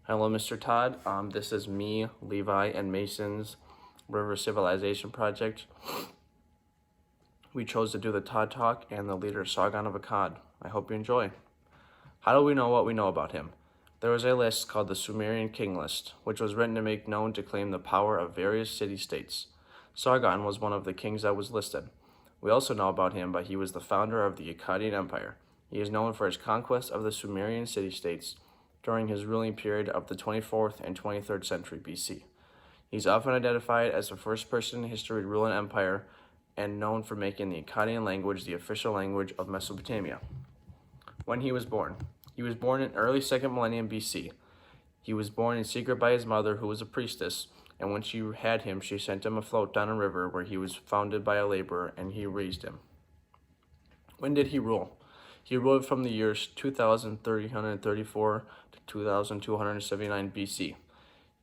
Hello, Mr. Todd. This is me, Levi, and Mason's River Civilization Project. We chose to do the Todd Talk and the leader Sargon of Akkad. I hope you enjoy. How do we know what we know about him? There was a list called the Sumerian King List, which was written to make known to claim the power of various city-states. Sargon was one of the kings that was listed. We also know about him, but he was the founder of the Akkadian Empire. He is known for his conquest of the Sumerian city-states during his ruling period of the 24th and 23rd century BC. He's often identified as the first person in history to rule an empire and known for making the Akkadian language the official language of Mesopotamia. When he was born in early 2nd millennium BC. He was born in secret by his mother, who was a priestess, and when she had him, she sent him afloat down a river where he was founded by a laborer, and he raised him. When did he rule? He ruled from the years 2334 to 2279 BC.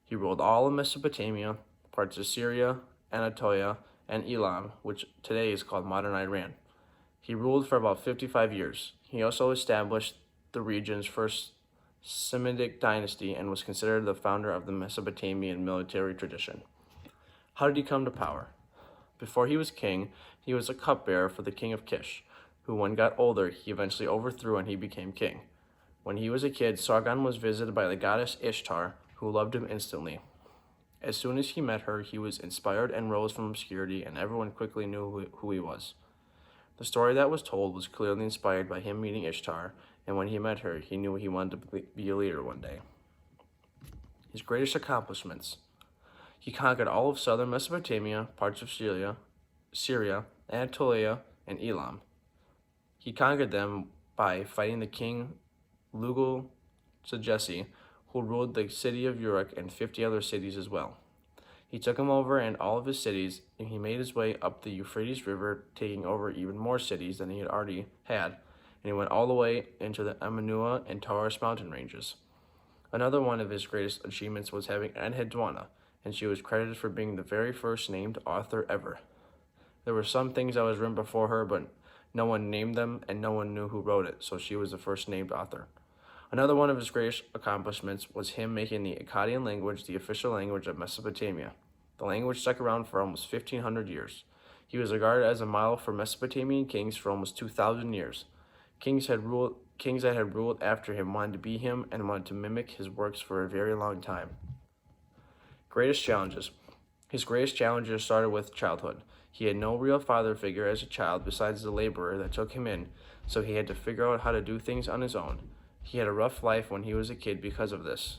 He ruled all of Mesopotamia, parts of Syria, Anatolia, and Elam, which today is called modern Iran. He ruled for about 55 years. He also established the region's first Semitic dynasty and was considered the founder of the Mesopotamian military tradition. How did he come to power? Before he was king, he was a cupbearer for the king of Kish, who when got older, he eventually overthrew and he became king. When he was a kid, Sargon was visited by the goddess Ishtar, who loved him instantly. As soon as he met her, he was inspired and rose from obscurity, and everyone quickly knew who he was. The story that was told was clearly inspired by him meeting Ishtar, and when he met her, he knew he wanted to be a leader one day. His greatest accomplishments. He conquered all of southern Mesopotamia, parts of Syria, Anatolia, and Elam. He conquered them by fighting the king Lugal-Zaggisi, who ruled the city of Uruk and 50 other cities as well. He took him over and all of his cities, and he made his way up the Euphrates River, taking over even more cities than he had already had, and he went all the way into the Amanua and Taurus mountain ranges. Another one of his greatest achievements was having Enheduanna, and she was credited for being the very first named author ever. There were some things that was written before her, but no one named them, and no one knew who wrote it, so she was the first named author. Another one of his greatest accomplishments was him making the Akkadian language the official language of Mesopotamia. The language stuck around for almost 1,500 years. He was regarded as a model for Mesopotamian kings for almost 2,000 years. Kings that had ruled after him wanted to be him and wanted to mimic his works for a very long time. Greatest challenges. His greatest challenges started with childhood. He had no real father figure as a child besides the laborer that took him in, so he had to figure out how to do things on his own. He had a rough life when he was a kid because of this.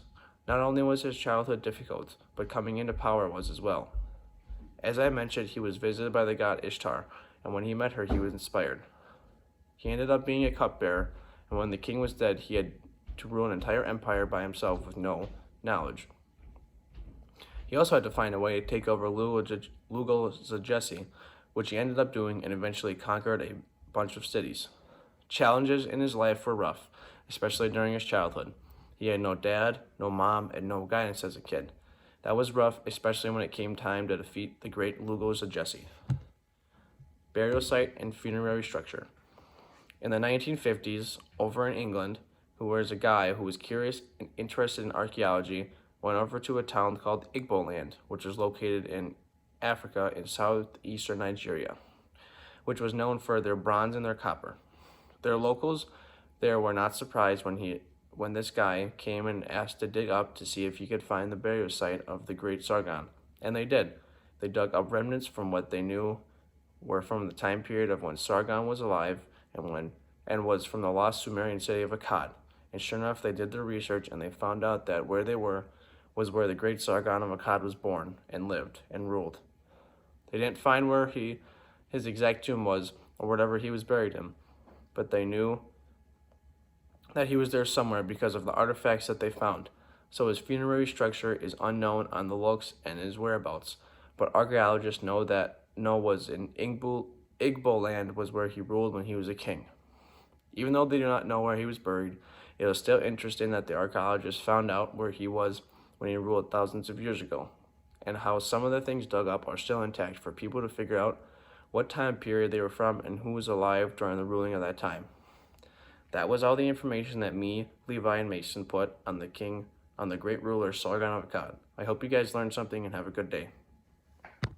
Not only was his childhood difficult, but coming into power was as well. As I mentioned, he was visited by the god Ishtar, and when he met her, he was inspired. He ended up being a cupbearer, and when the king was dead, he had to rule an entire empire by himself with no knowledge. He also had to find a way to take over Lugal-Zaggisi, which he ended up doing and eventually conquered a bunch of cities. Challenges in his life were rough, especially during his childhood. He had no dad, no mom, and no guidance as a kid. That was rough, especially when it came time to defeat the great Lugal-Zaggisi. Burial site and funerary structure. In the 1950s, over in England, who was a guy who was curious and interested in archaeology, went over to a town called Igboland, which was located in Africa in southeastern Nigeria, which was known for their bronze and their copper. Their locals there were not surprised when this guy came and asked to dig up to see if he could find the burial site of the great Sargon, and they did. They dug up remnants from what they knew were from the time period of when Sargon was alive and was from the lost Sumerian city of Akkad. And sure enough, they did their research and they found out that where they were was where the great Sargon of Akkad was born and lived and ruled. They didn't find where his exact tomb was or whatever he was buried in, but they knew that he was there somewhere because of the artifacts that they found. So his funerary structure is unknown on the looks and his whereabouts, but archaeologists know was in Igbo land was where he ruled when he was a king. Even though they do not know where he was buried, it was still interesting that the archaeologists found out where he was when he ruled thousands of years ago, and how some of the things dug up are still intact for people to figure out what time period they were from and who was alive during the ruling of that time. That was all the information that me, Levi, and Mason put on the king on the great ruler Sargon of Akkad. I hope you guys learned something and have a good day.